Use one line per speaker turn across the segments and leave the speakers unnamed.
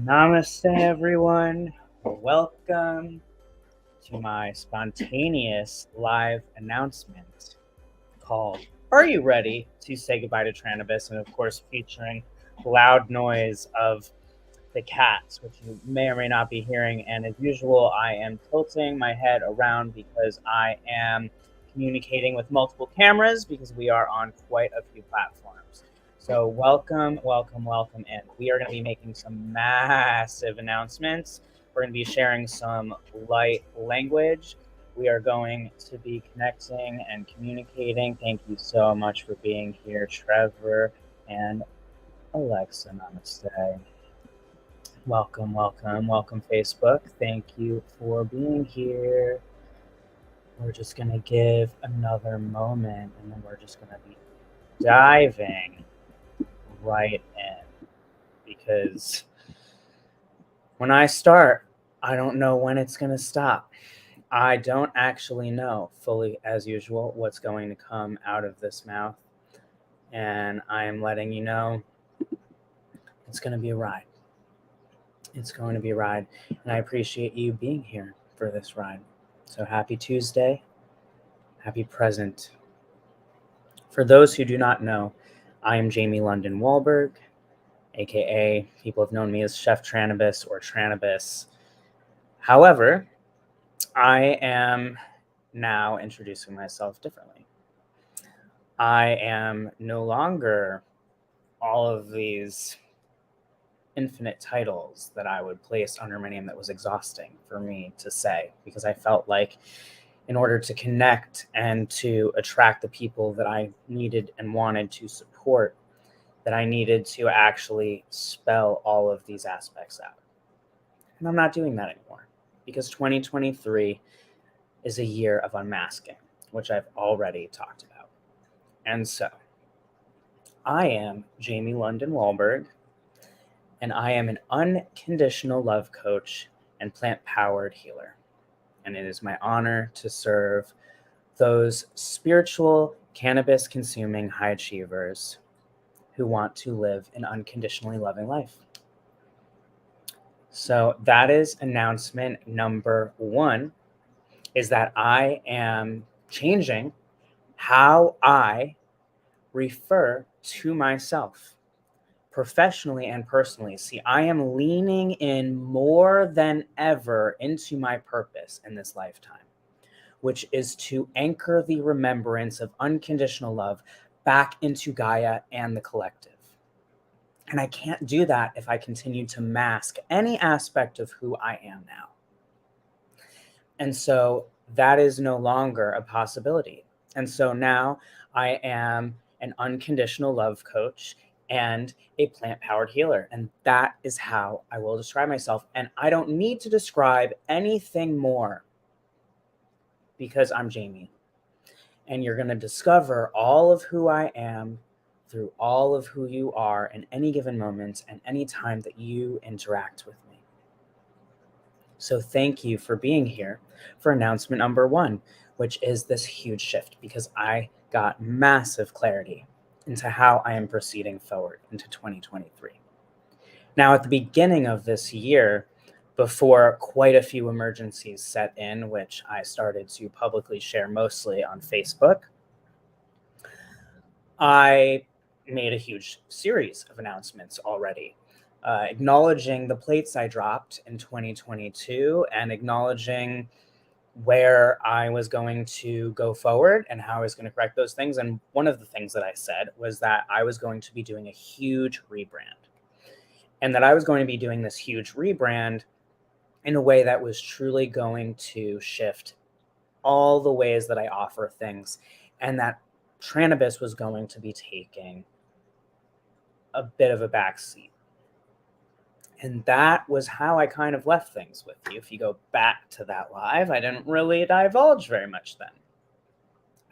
Namaste, everyone. Welcome to my spontaneous live announcement called Are You Ready to Say Goodbye to Trannabis? And of course, featuring loud noise of the cats, which you may or may not be hearing. And as usual, I am tilting my head around because I am communicating with multiple cameras because we are on quite a few platforms. So welcome, welcome, welcome in. We are going to be making some massive announcements. We're going to be sharing some light language. We are going to be connecting and communicating. Thank you so much for being here, Trevor and Alexa. Namaste. Welcome, welcome, welcome, Facebook. Thank you for being here. We're just going to give another moment and then we're just going to be diving right in because when I start, I don't know when it's going to stop. I don't actually know fully, as usual, what's going to come out of this mouth. And I am letting you know it's going to be a ride. It's going to be a ride. And I appreciate you being here for this ride. So happy Tuesday. Happy present. For those who do not know, I am Jamie London Wahlberg, aka people have known me as Chef Trannabis or Trannabis. However, I am now introducing myself differently. I am no longer all of these infinite titles that I would place under my name that was exhausting for me to say because I felt like in order to connect and to attract the people that I needed and wanted to support, that I needed to actually spell all of these aspects out. And I'm not doing that anymore because 2023 is a year of unmasking, which I've already talked about. And so I am Jamie London Wahlberg, and I am an unconditional love coach and plant-powered healer. And it is my honor to serve those spiritual cannabis-consuming high achievers who want to live an unconditionally loving life. So that is announcement number 1, is that I am changing how I refer to myself professionally and personally. See, I am leaning in more than ever into my purpose in this lifetime, which is to anchor the remembrance of unconditional love back into Gaia and the collective. And I can't do that if I continue to mask any aspect of who I am now. And so that is no longer a possibility. And so now I am an unconditional love coach and a plant-powered healer. And that is how I will describe myself. And I don't need to describe anything more because I'm Jamie. And you're going to discover all of who I am through all of who you are in any given moment and any time that you interact with me. So thank you for being here for announcement number 1, which is this huge shift because I got massive clarity into how I am proceeding forward into 2023. Now, at the beginning of this year, before quite a few emergencies set in, which I started to publicly share mostly on Facebook, I made a huge series of announcements already, acknowledging the plates I dropped in 2022 and acknowledging where I was going to go forward and how I was going to correct those things. And one of the things that I said was that I was going to be doing a huge rebrand, and that I was going to be doing this huge rebrand in a way that was truly going to shift all the ways that I offer things, and that Trannabis was going to be taking a bit of a backseat. And that was how I kind of left things with you. If you go back to that live, I didn't really divulge very much then.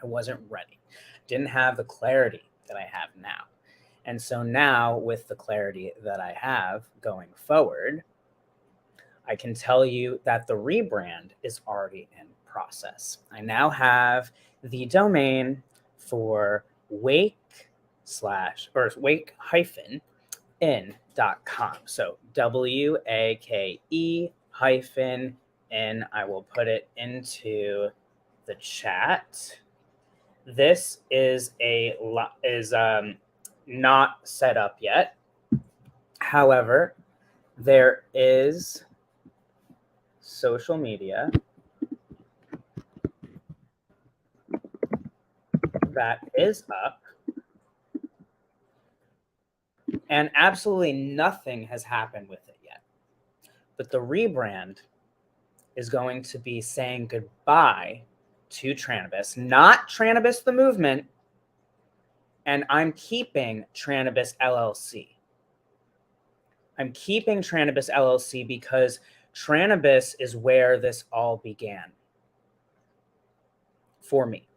I wasn't ready. Didn't have the clarity that I have now. And so now, with the clarity that I have going forward, I can tell you that the rebrand is already in process. I now have the domain for wake hyphen wake-in.com. So WAKE-IN. I will put it into the chat. This is not set up yet. However, there is social media that is up, and absolutely nothing has happened with it yet. But the rebrand is going to be saying goodbye to Trannabis, not Trannabis the movement, and I'm keeping Trannabis LLC. I'm keeping Trannabis LLC because Trannabis is where this all began for me.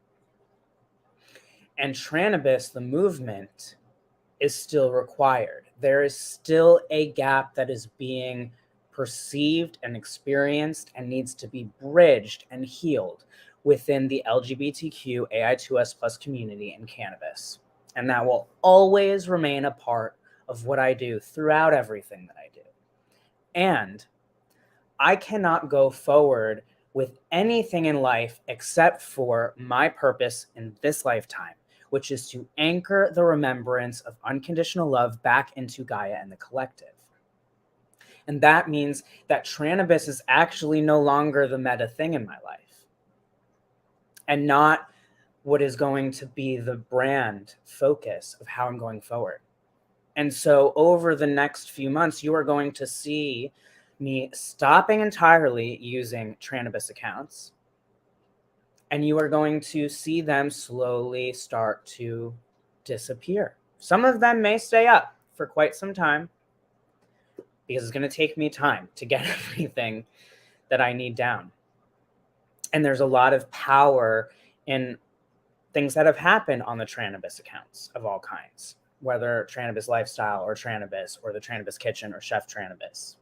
And Trannabis, the movement, is still required. There is still a gap that is being perceived and experienced and needs to be bridged and healed within the LGBTQ AI2S plus community in cannabis. And that will always remain a part of what I do throughout everything that I do. And I cannot go forward with anything in life except for my purpose in this lifetime, which is to anchor the remembrance of unconditional love back into Gaia and the collective. And that means that Trannabis is actually no longer the meta thing in my life and not what is going to be the brand focus of how I'm going forward. And so over the next few months, you are going to see me stopping entirely using Trannabis accounts, and you are going to see them slowly start to disappear. Some of them may stay up for quite some time because it's going to take me time to get everything that I need down. And there's a lot of power in things that have happened on the Trannabis accounts of all kinds, whether Trannabis Lifestyle or Trannabis or the Trannabis Kitchen or Chef Trannabis.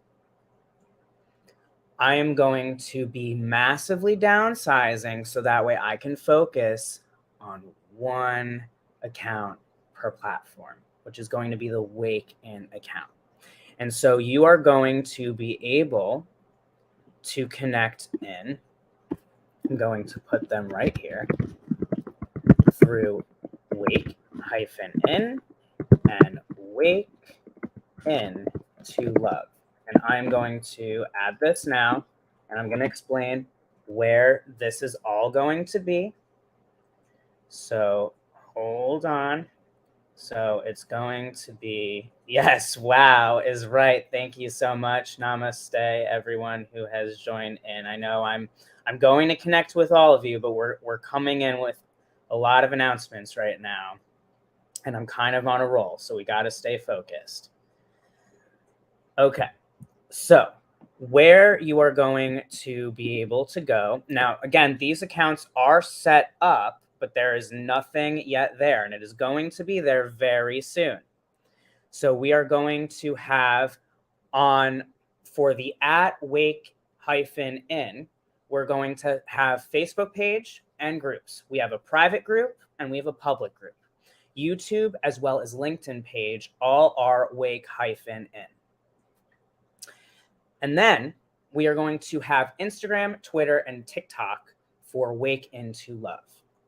I am going to be massively downsizing so that way I can focus on one account per platform, which is going to be the Wake In account. And so you are going to be able to connect in. I'm going to put them right here through Wake-In and Wake In to Love. And I'm going to add this now, and I'm going to explain where this is all going to be. So hold on. So it's going to be, yes, wow is right. Thank you so much. Namaste, everyone who has joined in. I know I'm going to connect with all of you, but we're coming in with a lot of announcements right now, and I'm kind of on a roll, so we got to stay focused. Okay. So where you are going to be able to go. Now, again, these accounts are set up, but there is nothing yet there, and it is going to be there very soon. So we are going to have on, for the @Wake-In, we're going to have Facebook page and groups. We have a private group and we have a public group. YouTube as well as LinkedIn page all are Wake-In. And then we are going to have Instagram, Twitter, and TikTok for Wake Into Love.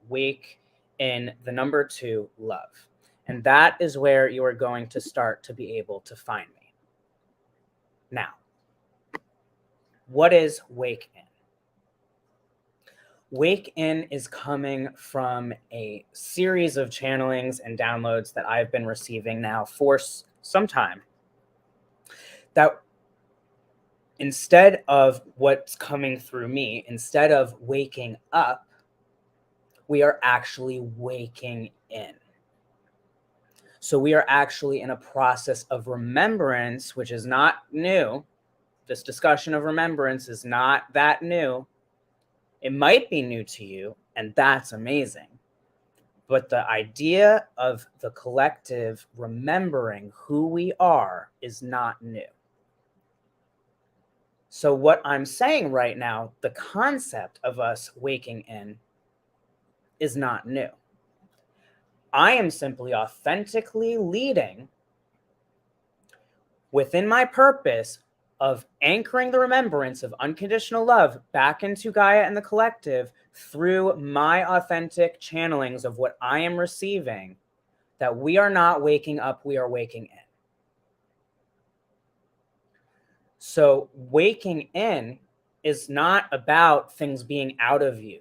Wake in the number 2 love. And that is where you are going to start to be able to find me. Now, what is Wake In? Wake In is coming from a series of channelings and downloads that I've been receiving now for some time. That instead of what's coming through me, instead of waking up, we are actually waking in. So we are actually in a process of remembrance, which is not new. This discussion of remembrance is not that new. It might be new to you, and that's amazing. But the idea of the collective remembering who we are is not new. So what I'm saying right now, the concept of us waking in is not new. I am simply authentically leading within my purpose of anchoring the remembrance of unconditional love back into Gaia and the collective through my authentic channelings of what I am receiving, that we are not waking up, we are waking in. So waking in is not about things being out of you.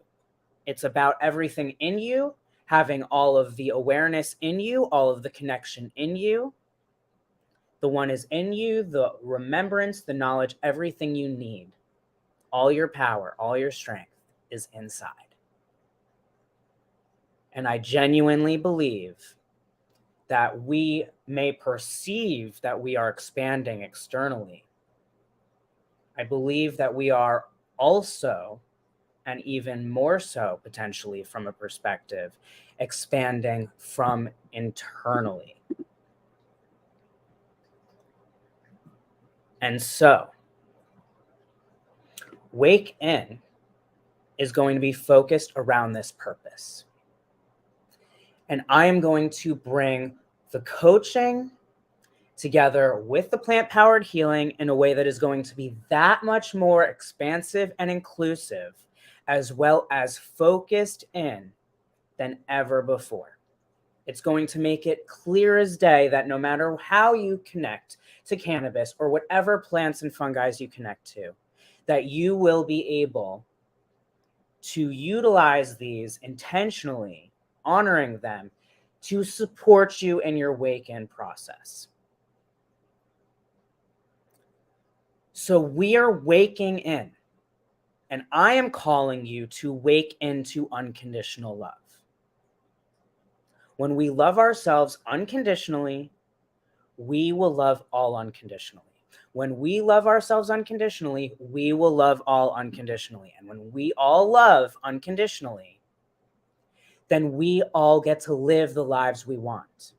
It's about everything in you, having all of the awareness in you, all of the connection in you. The one is in you, the remembrance, the knowledge, everything you need. All your power, all your strength is inside. And I genuinely believe that we may perceive that we are expanding externally. I believe that we are also, and even more so potentially from a perspective, expanding from internally. And so, Wake In is going to be focused around this purpose. And I am going to bring the coaching together with the plant-powered healing in a way that is going to be that much more expansive and inclusive, as well as focused in than ever before. It's going to make it clear as day that no matter how you connect to cannabis or whatever plants and fungi you connect to, that you will be able to utilize these intentionally, honoring them to support you in your wake-in process. So we are waking in, and I am calling you to wake into unconditional love. When we love ourselves unconditionally, we will love all unconditionally. When we love ourselves unconditionally, we will love all unconditionally. And when we all love unconditionally, then we all get to live the lives we want.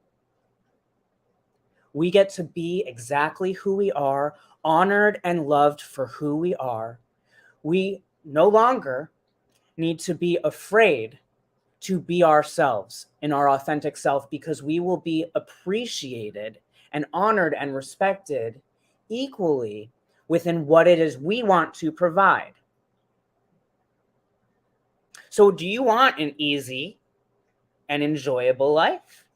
We get to be exactly who we are, honored and loved for who we are. We no longer need to be afraid to be ourselves in our authentic self, because we will be appreciated and honored and respected equally within what it is we want to provide. So do you want an easy and enjoyable life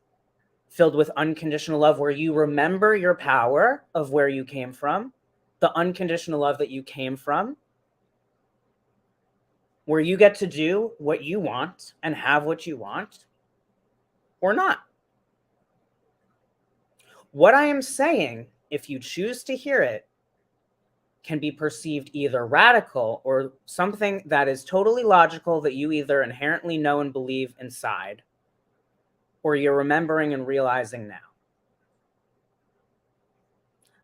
filled with unconditional love, where you remember your power of where you came from, the unconditional love that you came from, where you get to do what you want and have what you want, or not? What I am saying, if you choose to hear it, can be perceived either radical or something that is totally logical that you either inherently know and believe inside, or you're remembering and realizing now.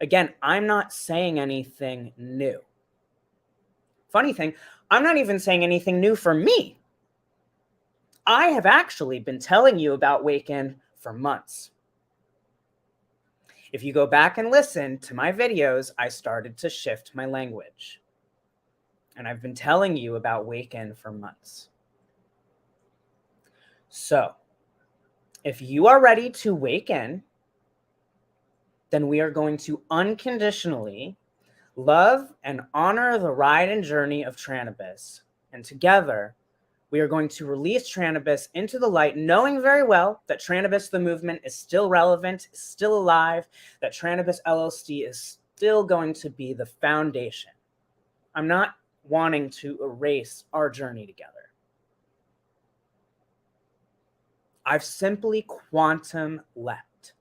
Again, I'm not saying anything new. Funny thing, I'm not even saying anything new for me. I have actually been telling you about Wake In for months. If you go back and listen to my videos, I started to shift my language. And I've been telling you about Wake In for months. So, if you are ready to wake in, then we are going to unconditionally love and honor the ride and journey of Trannabis. And together, we are going to release Trannabis into the light, knowing very well that Trannabis, the movement, is still relevant, is still alive, that Trannabis LLC is still going to be the foundation. I'm not wanting to erase our journey together. I've simply quantum leapt.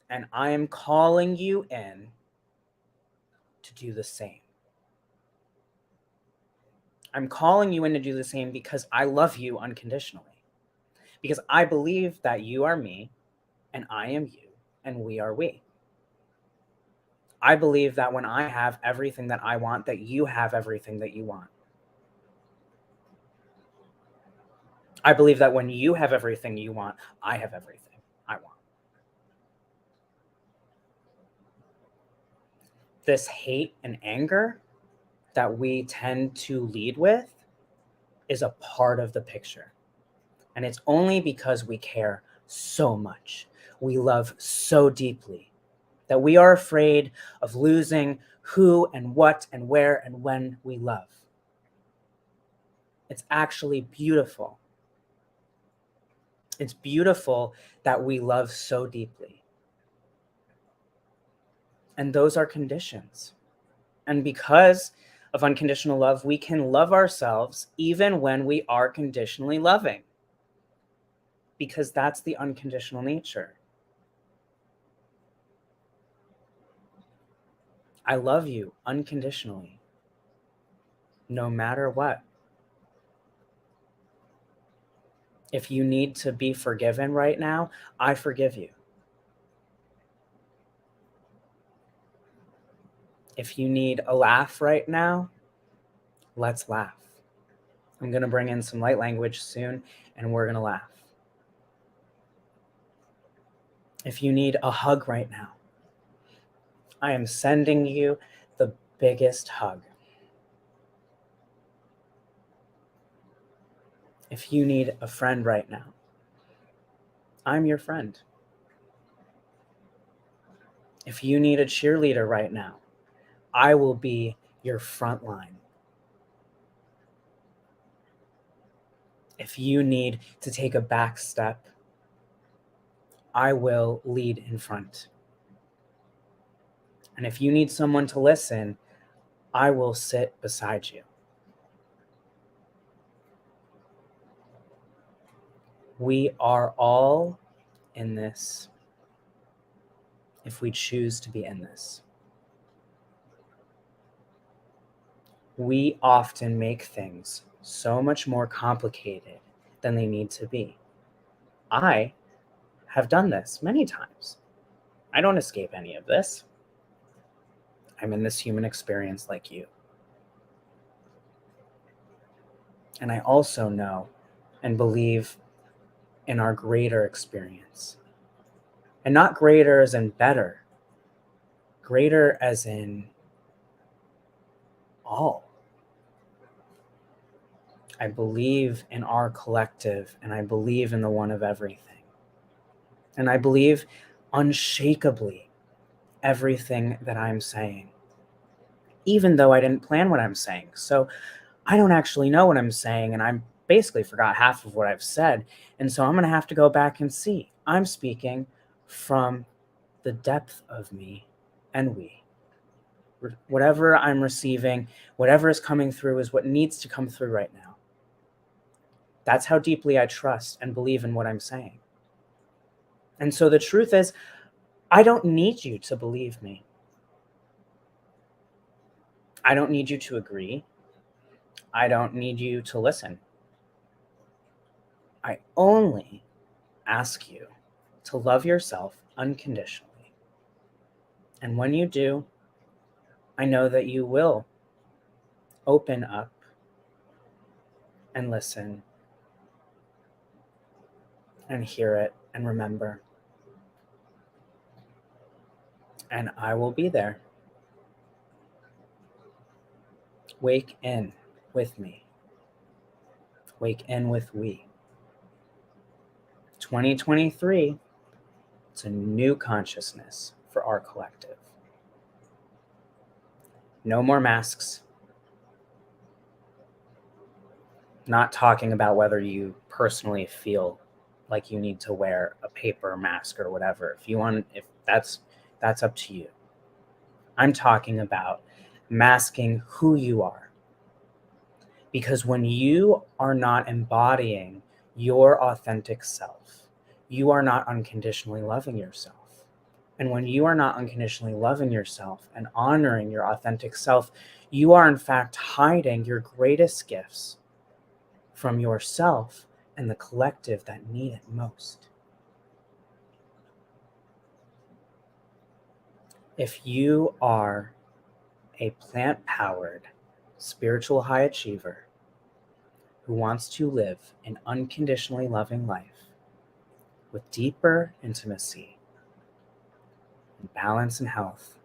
And I am calling you in to do the same. I'm calling you in to do the same because I love you unconditionally. Because I believe that you are me, and I am you, and we are we. I believe that when I have everything that I want, that you have everything that you want. I believe that when you have everything you want, I have everything I want. This hate and anger that we tend to lead with is a part of the picture. And it's only because we care so much. We love so deeply that we are afraid of losing who and what and where and when we love. It's actually beautiful. It's beautiful that we love so deeply. And those are conditions. And because of unconditional love, we can love ourselves even when we are conditionally loving, because that's the unconditional nature. I love you unconditionally, no matter what. If you need to be forgiven right now, I forgive you. If you need a laugh right now, let's laugh. I'm going to bring in some light language soon, and we're going to laugh. If you need a hug right now, I am sending you the biggest hug. If you need a friend right now, I'm your friend. If you need a cheerleader right now, I will be your front line. If you need to take a back step, I will lead in front. And if you need someone to listen, I will sit beside you. We are all in this if we choose to be in this. We often make things so much more complicated than they need to be. I have done this many times. I don't escape any of this. I'm in this human experience like you. And I also know and believe in our greater experience. And not greater as in better, greater as in all. I believe in our collective, and I believe in the one of everything. And I believe unshakably everything that I'm saying, even though I didn't plan what I'm saying. So I don't actually know what I'm saying, and I basically forgot half of what I've said. And so I'm going to have to go back and see. I'm speaking from the depth of me and we. Whatever I'm receiving, whatever is coming through is what needs to come through right now. That's how deeply I trust and believe in what I'm saying. And so the truth is, I don't need you to believe me. I don't need you to agree. I don't need you to listen. I only ask you to love yourself unconditionally. And when you do, I know that you will open up and listen and hear it and remember. And I will be there. Wake in with me. Wake in with we. 2023, it's a new consciousness for our collective. No more masks. Not talking about whether you personally feel like you need to wear a paper mask or whatever. If that's up to you. I'm talking about masking who you are. Because when you are not embodying your authentic self, you are not unconditionally loving yourself. And when you are not unconditionally loving yourself and honoring your authentic self, you are in fact hiding your greatest gifts from yourself and the collective that need it most. If you are a plant-powered, spiritual high achiever who wants to live an unconditionally loving life with deeper intimacy and balance and health,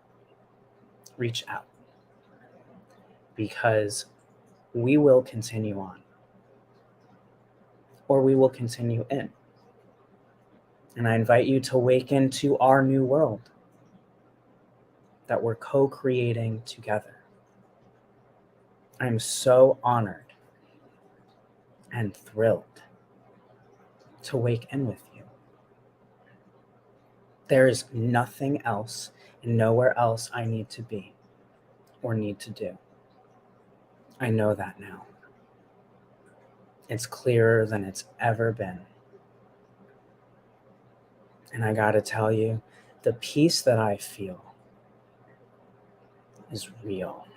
reach out, because we will continue on, or we will continue in. And I invite you to wake into our new world. that we're co-creating together. I'm so honored and thrilled to wake in with you. There is nothing else and nowhere else I need to be or need to do. I know that now. It's clearer than it's ever been. And I gotta tell you, the peace that I feel is real.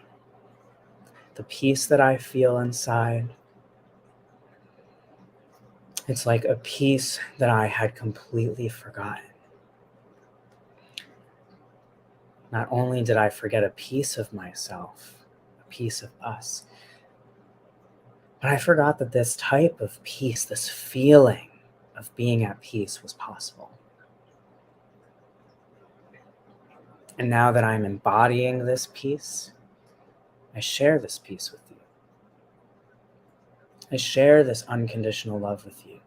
The peace that I feel inside, it's like a peace that I had completely forgotten. Not only did I forget a piece of myself, a piece of us, but I forgot that this type of peace, this feeling of being at peace was possible. And now that I'm embodying this peace, I share this peace with you. I share this unconditional love with you.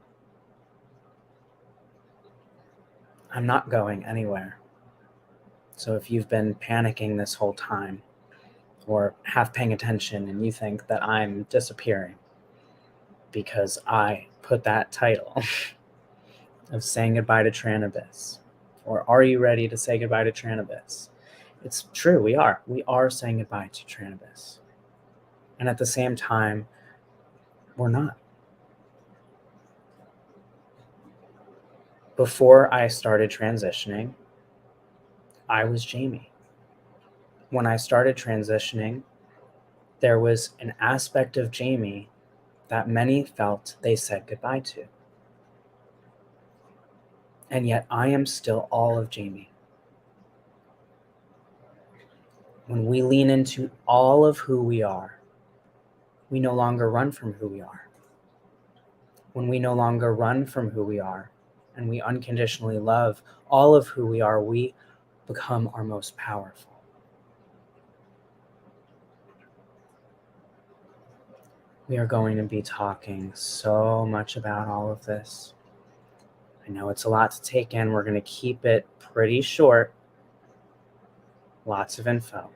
I'm not going anywhere. So if you've been panicking this whole time or half paying attention and you think that I'm disappearing because I put that title of saying goodbye to Trannabis, or are you ready to say goodbye to Trannabis? It's true, we are. We are saying goodbye to Trannabis. And at the same time, we're not. Before I started transitioning, I was Jamie. When I started transitioning, there was an aspect of Jamie that many felt they said goodbye to. And yet I am still all of Jamie. When we lean into all of who we are, we no longer run from who we are. When we no longer run from who we are and we unconditionally love all of who we are, we become our most powerful. We are going to be talking so much about all of this. I know it's a lot to take in. We're going to keep it pretty short. Lots of info.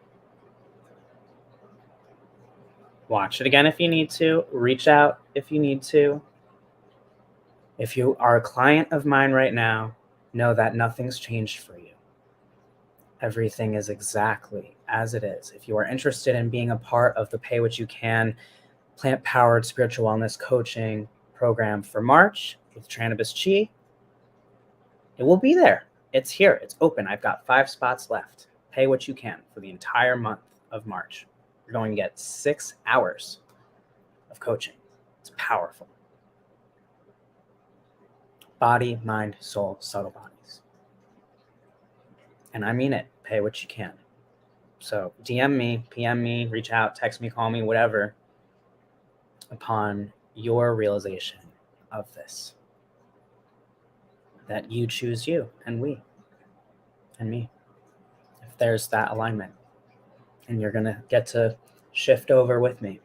Watch it again if you need to. Reach out if you need to. If you are a client of mine right now, know that nothing's changed for you. Everything is exactly as it is. If you are interested in being a part of the Pay What You Can plant-powered spiritual wellness coaching program for March with Trannabis Chi, it will be there. It's here. It's open. I've got 5 spots left. Pay what you can for the entire month of March. You're going to get 6 hours of coaching. It's powerful. Body, mind, soul, subtle bodies. And I mean it. Pay what you can. So DM me, PM me, reach out, text me, call me, whatever, upon your realization of this. That you choose you and we and me. If there's that alignment. And you're going to get to shift over with me.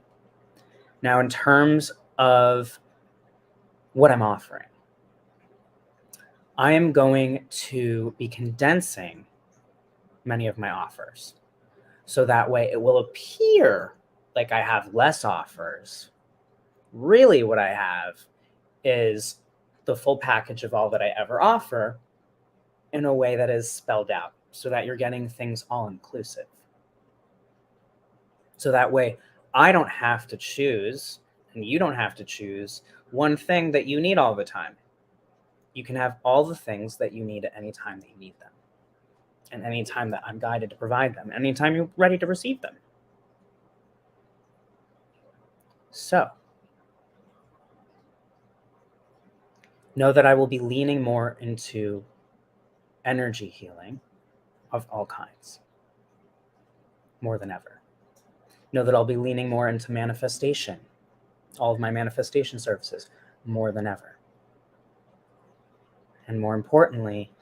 Now, in terms of what I'm offering, I am going to be condensing many of my offers. So that way it will appear like I have less offers. Really what I have is the full package of all that I ever offer in a way that is spelled out so that you're getting things all inclusive. So that way I don't have to choose and you don't have to choose one thing that you need all the time. You can have all the things that you need at any time that you need them. And any time that I'm guided to provide them. Anytime you're ready to receive them. So, know that I will be leaning more into energy healing of all kinds. More than ever. Know that I'll be leaning more into manifestation. All of my manifestation services. More than ever. And more importantly,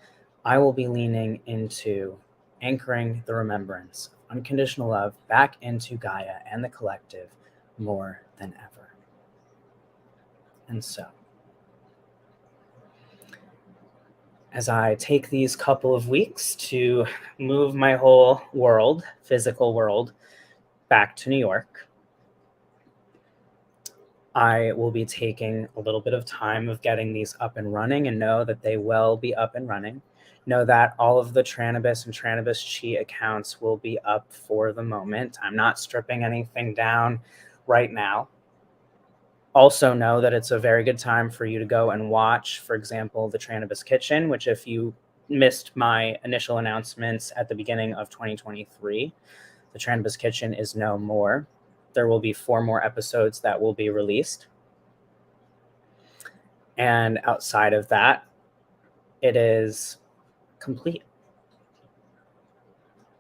I will be leaning into anchoring the remembrance of unconditional love back into Gaia and the collective more than ever. And so, as I take these couple of weeks to move my whole world, physical world, back to New York. I will be taking a little bit of time of getting these up and running, and know that they will be up and running. Know that all of the Trannabis and Trannabis Chi accounts will be up for the moment. I'm not stripping anything down right now. Also know that it's a very good time for you to go and watch, for example, the Trannabis Kitchen, which if you missed my initial announcements at the beginning of 2023, the Trannabis Kitchen is no more. There will be 4 more episodes that will be released. And outside of that, it is complete.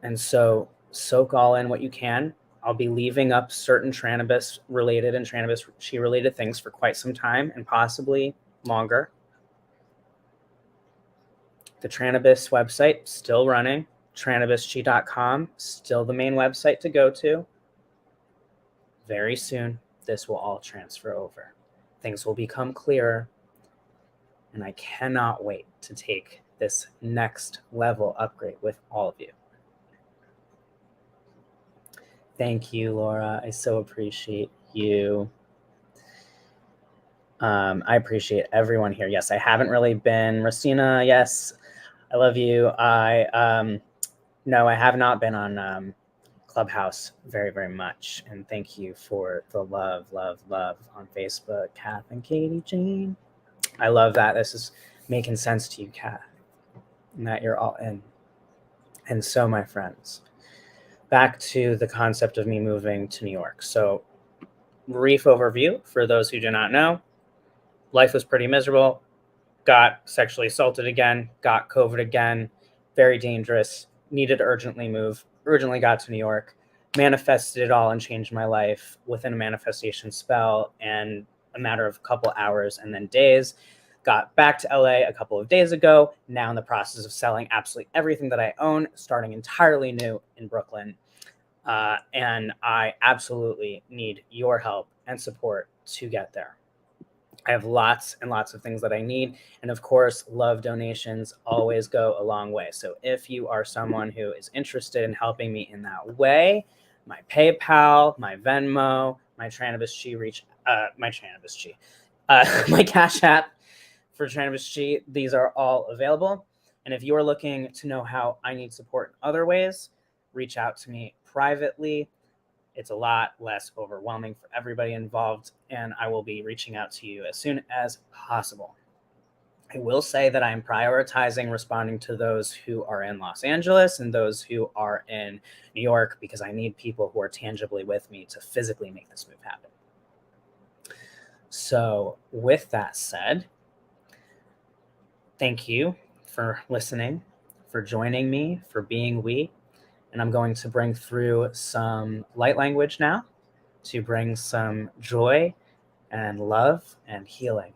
And so soak all in what you can. I'll be leaving up certain Trannabis related and Trannabis Chi related things for quite some time, and possibly longer. The Trannabis website still running. Trannabischi.com still the main website to go to. Very soon, this will all transfer over. Things will become clearer, and I cannot wait to take this next level upgrade with all of you. Thank you, Laura. I so appreciate you. I appreciate everyone here. Yes, I haven't really been. Rosina, yes, I love you. No, I have not been on Clubhouse very, very much. And thank you for the love on Facebook, Kath and Katie Jane. I love that. This is making sense to you, Kath, and that you're all in. And so, my friends, back to the concept of me moving to New York. So, brief overview for those who do not know. Life was pretty miserable. Got sexually assaulted again. Got COVID again. Very dangerous. Needed to urgently move. Urgently got to New York. Manifested it all and changed my life within a manifestation spell and a matter of a couple hours and then days. Got back to LA a couple of days ago. Now in the process of selling absolutely everything that I own, starting entirely new in Brooklyn. And I absolutely need your help and support to get there. I have lots and lots of things that I need. And of course, love donations always go a long way. So if you are someone who is interested in helping me in that way, my PayPal, my Venmo, my Trannabis Chi my Cash App for Trannabis Chi, these are all available. And if you're looking to know how I need support in other ways, reach out to me privately. It's a lot less overwhelming for everybody involved, and I will be reaching out to you as soon as possible. I will say that I am prioritizing responding to those who are in Los Angeles and those who are in New York, because I need people who are tangibly with me to physically make this move happen. So with that said, thank you for listening, for joining me, for being we. And I'm going to bring through some light language now to bring some joy and love and healing.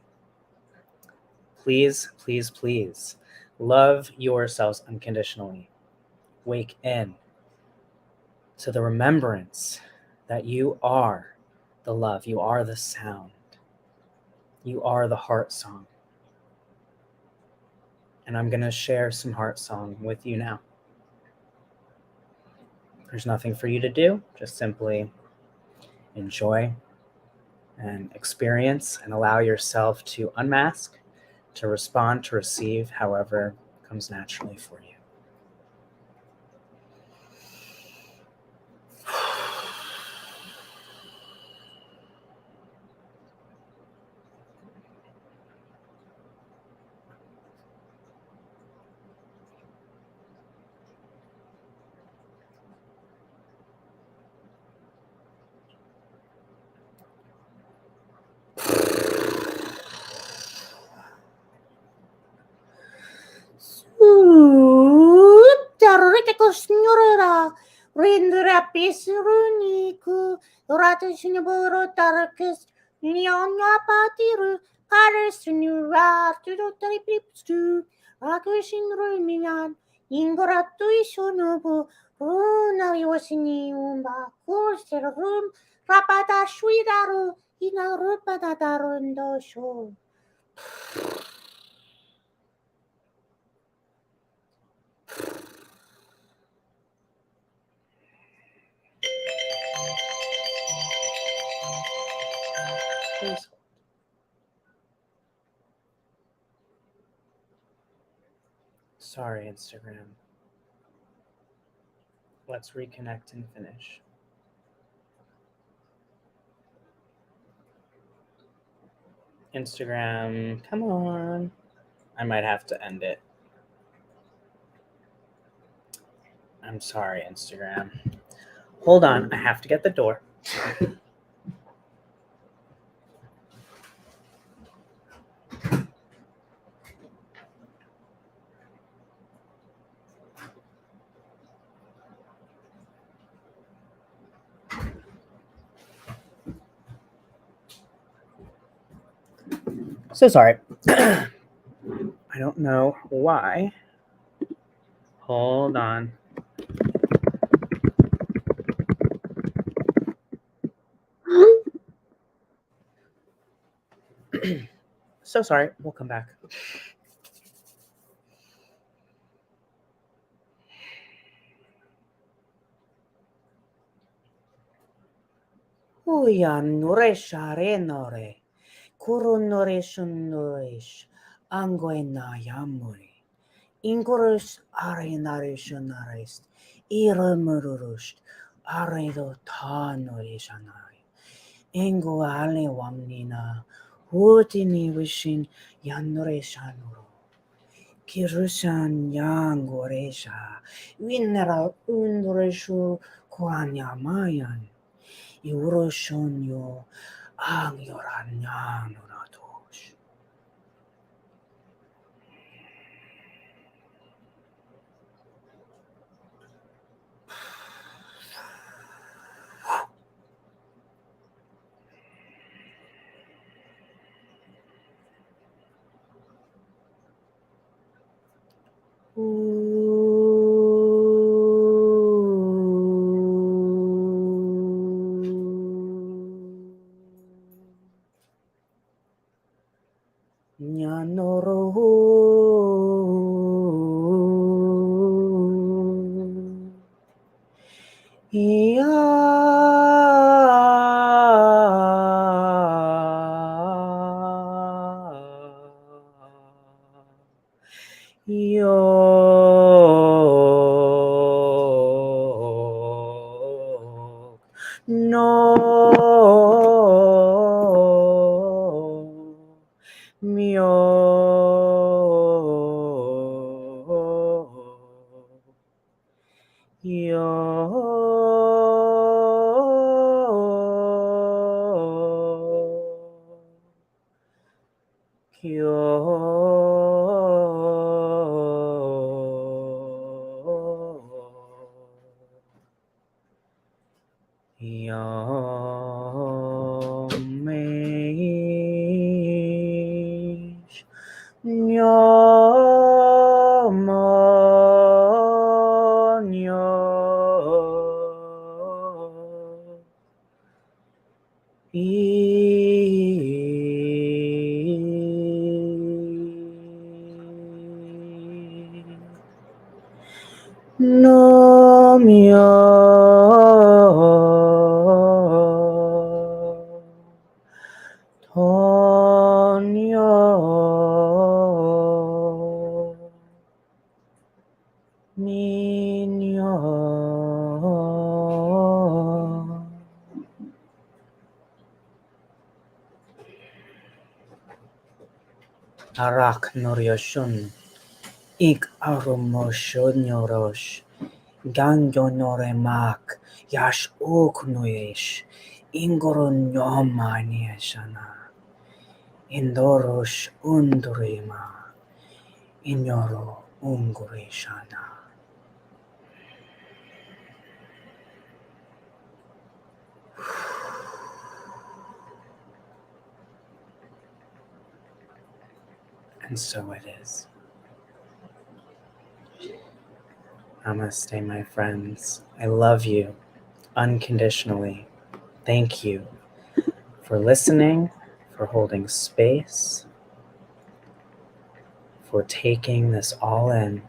Please, please, please love yourselves unconditionally. Wake in to the remembrance that you are the love, you are the sound, you are the heart song. And I'm going to share some heart song with you now. There's nothing for you to do, just simply enjoy and experience and allow yourself to unmask, to respond, to receive however comes naturally for you. sorry, Instagram. Let's reconnect and finish. Instagram, come on. I might have to end it. I'm sorry, Instagram. Hold on, I have to get the door. So sorry. I don't know why. Hold on. So sorry. We'll come back. Uyan nure share nore. Kuru nore shunurish. Angoena yamuri. Ingurus are narishanarist. Irumurust. Aredo ta norishanai. Ingo ale wamnina. Hutini wishing yanure shanuro. Kirushan yangoresha. Winera undureshu kwanyamayan. Iuroshonyo angyoranyanuradosh. Arak noryoshun. Ik arumoshonyorosh. Gangonoremak. Yash uknuyesh. Ingorun yomanieshana. Indorosh undurima. Inyoro ungureshana. And so it is. Namaste, my friends. I love you unconditionally. Thank you for listening, for holding space, for taking this all in.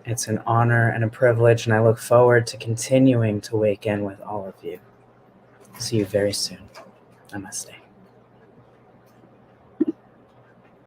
It's an honor and a privilege, and I look forward to continuing to wake in with all of you. See you very soon. Namaste.